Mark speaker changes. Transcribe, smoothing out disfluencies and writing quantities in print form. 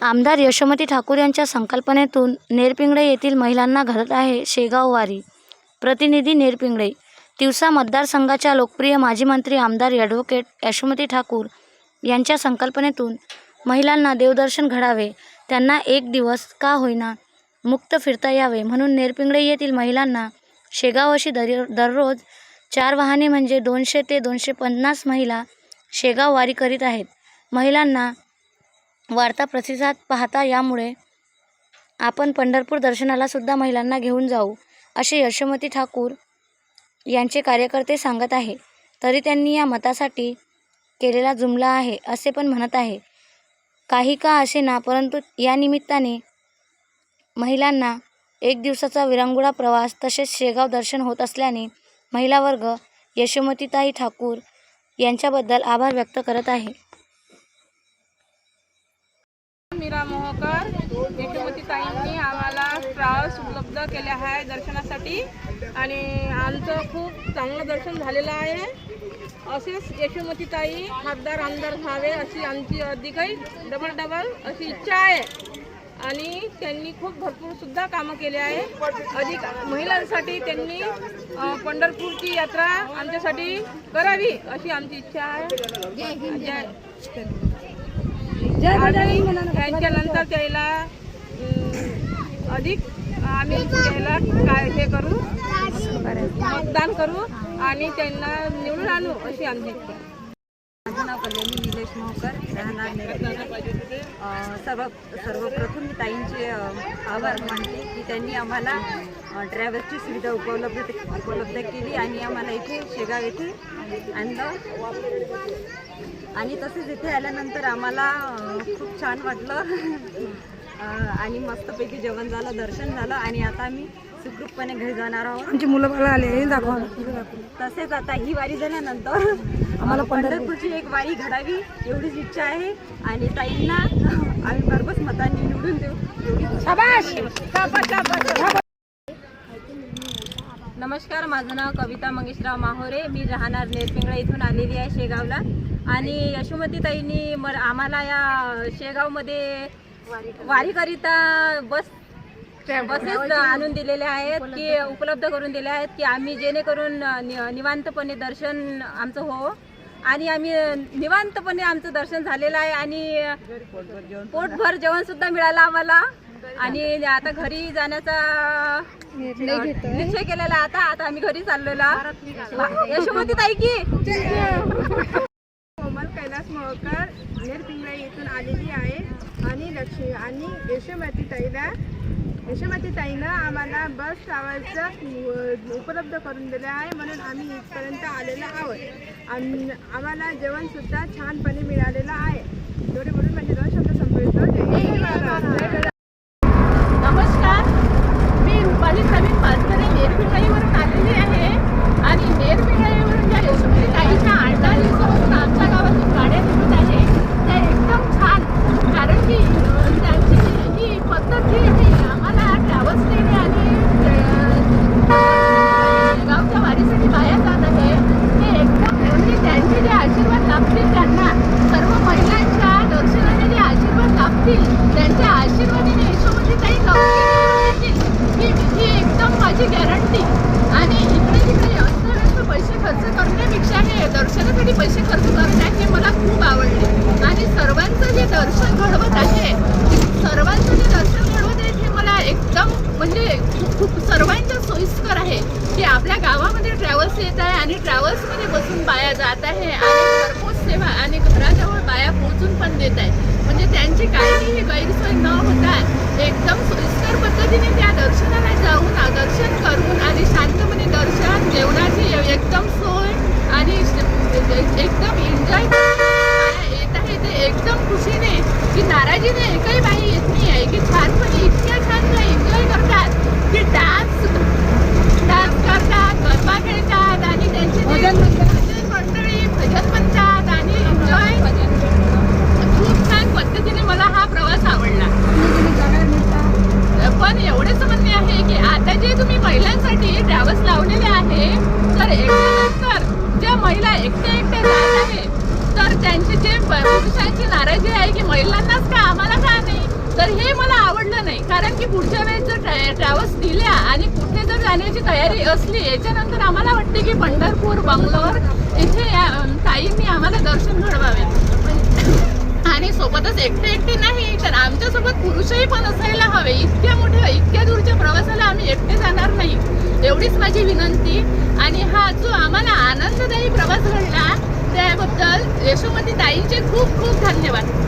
Speaker 1: आमदार यशोमती ठाकूर यांच्या संकल्पनेतून नेरपिंगळे येथील महिलांना घडत आहे शेगाव वारी. प्रतिनिधी नेरपिंगळे. तिवसा मतदारसंघाच्या लोकप्रिय माजी मंत्री आमदार ॲडव्होकेट यशोमती ठाकूर यांच्या संकल्पनेतून महिलांना देवदर्शन घडावे, त्यांना एक दिवस का होईना मुक्त फिरता यावे म्हणून नेरपिंगळे येथील महिलांना शेगावाशी दररोज 4 वाहने म्हणजे 200 ते 250 महिला शेगाव वारी करीत आहेत. महिलांना वाढता प्रतिसाद पाहता यामुळे आपण पंढरपूर दर्शनाला सुद्धा महिलांना घेऊन जाऊ असे यशोमती ठाकूर यांचे कार्यकर्ते सांगत आहे. तरी त्यांनी या मतासाठी केलेला जुमला आहे असे पण म्हणत आहे. काही का असेना, परंतु या निमित्ताने महिलांना एक दिवसाचा विरंगुळा प्रवास तसेच शेगाव दर्शन होत असल्याने महिला वर्ग यशोमतीताई ठाकूर यांच्याबद्दल आभार व्यक्त करत आहे.
Speaker 2: मीरा मोहकर, यशोमतीताईंनी आम्हाला ट्रॅव्हल्स उपलब्ध केले आहे दर्शनासाठी आणि आमचं खूप चांगलं दर्शन झालेलं आहे. असेच यशोमतीताई खासदार आमदार व्हावे अशी आमची अधिकही डबल अशी इच्छा आहे आणि त्यांनी खूप भरपूर सुद्धा कामं केले आहे. अधिक महिलांसाठी त्यांनी पंढरपूरची यात्रा आमच्यासाठी करावी अशी आमची इच्छा आहे. त्यांच्यानंतर त्याला अधिक आम्ही त्याला काय हे करू, मतदान करू आणि त्यांना निवडून आणू अशी आमची इच्छा.
Speaker 3: माझं नाव कल्याणी निलेश मोहकर, राहणार नेरपिंगळे. सर्वप्रथम मी ताईंचे आभार मानते की त्यांनी आम्हाला ट्रॅव्हल्सची सुविधा उपलब्ध केली आणि आम्हाला इथे शेगाव येथे आणलं आणि तसेच इथे आल्यानंतर आम्हाला खूप छान वाटलं आणि मस्तपैकी जेवण झालं, दर्शन झालं आणि आता आम्ही सुखरूपपणे घरी जाणार आहोत.
Speaker 4: आमची मुलं मला आले दाखवा.
Speaker 3: तसेच आता ही वारी झाल्यानंतर आम्हाला पंढरपूरची एक वारी घडावी एवढीच इच्छा आहे आणि ताईंना आम्ही भरघोस मतांनी निवडून देऊ. नमस्कार, माझं नाव कविता मंगेशराव माहोरे. मी राहणार नेरपिंगळे इथून आलेली आहे शेगावला आणि यशोमतीताईंनी आम्हाला या शेगावमध्ये वारीकरिता बसेस आणून दिलेले आहेत की उपलब्ध करून दिले आहेत की आम्ही जेणेकरून निवांतपणे दर्शन आमचं हो आणि आम्ही निवांतपने आमचं दर्शन झालेलं आहे आणि पोटभर जेवण सुद्धा मिळालं आम्हाला आणि आता घरी जाण्याचा निश्चय केलेला. आता आम्ही घरी चाललेला. यशोमतीताई की
Speaker 2: कोमल कैलास मोहकर नेरपिंगळे येथून आलेली आहे आणि यशोमतीताईनं आम्हाला बस ट्रॅव्हल्सचं उपलब्ध करून दिलं आहे म्हणून आम्ही इथपर्यंत आलेलो आहोत आणि आम्हाला जेवणसुद्धा छानपणे मिळालेलं आहे. एवढे म्हणून म्हणजे 2 शब्द संपवितो.
Speaker 5: नमस्कार, मी रुपाली प्रवीण पाचकरे नेरपिंगळीवरून आलेली आहे आणि नेरपिंगळीवरून ज्या यशोमतीताईच्या 8-10 दिवसापासून आमच्या गावातून गाड्या निघत आहे त्या एकदम छान, कारण की त्यांची ही पद्धत जी आहे आम्हाला ट्रॅव्हल्स देणे आणि गावच्या वारीसाठी बाया जात आहे ते एकदम म्हणजे त्यांचे जे आशीर्वाद लाभतील त्यांना सर्व महिलांच्या दर्शनाने जे आशीर्वाद लाभतील त्यांच्या आशीर्वादाने यशोमतीताई ही एकदम माझी गॅरंटी. आणि इकडे तिकडे अस्त पैसे खर्च करण्यापेक्षा हे दर्शनासाठी पैसे खर्च करण्यात हे मला खूप आवडले आणि सर्वांचं जे दर्शन घडवत आहे हे मला एकदम म्हणजे खूप सर्वांच्या सोयीस्कर आहे की आपल्या गावामध्ये ट्रॅव्हल्स येत आहे आणि ट्रॅव्हल्समध्ये बसून बाया जात आहे आणि घरपोच सेवा आणि घराजवळ बाया पोहोचून पण देत आहे. म्हणजे त्यांची काहीही गैरसोय न होता एकदम सोयीस्कर पद्धतीने त्या दर्शनाला जाऊन दर्शन करून आणि शांतपणे दर्शन, जेवणाची एकदम सोय आणि एकदम एन्जॉय येत आहे ते एकदम खुशीने की नाराजीने एकही बाई येत नाही आहे की छानपणे इतक्या छान एन्जॉय करतात की डान्स करतात, गरबा खेळतात आणि त्यांचे भजन मंडळी भजन म्हणतात आणि एन्जॉय खूप छान पद्धतीने मला हा प्रवास आवडला. पण एवढेच म्हणणे आहे की आता जे तुम्ही महिलांसाठी ट्रॅव्हल्स लावलेले आहे तर एकट्यानंतर ज्या महिला एकट्या जात आहे तर त्यांची जे पुरुषांची नाराजी आहे की महिलांनाच का आम्हाला का नाही की पुढच्या वेळेस जर ट्रॅव्हल्स दिल्या आणि कुठे जर जाण्याची तयारी असली याच्यानंतर आम्हाला वाटते की पंढरपूर बंगलोर इथे ताईंनी आम्हाला दर्शन घडवावे. आणि सोबतच एकटे नाही तर आमच्यासोबत पुरुषही पण असायला हवे. इतक्या दूरच्या प्रवासाला आम्ही एकटे जाणार नाही, एवढीच माझी विनंती. आणि हा जो आम्हाला आनंददायी प्रवास घडला त्याबद्दल यशोमती ताईंचे खूप खूप धन्यवाद.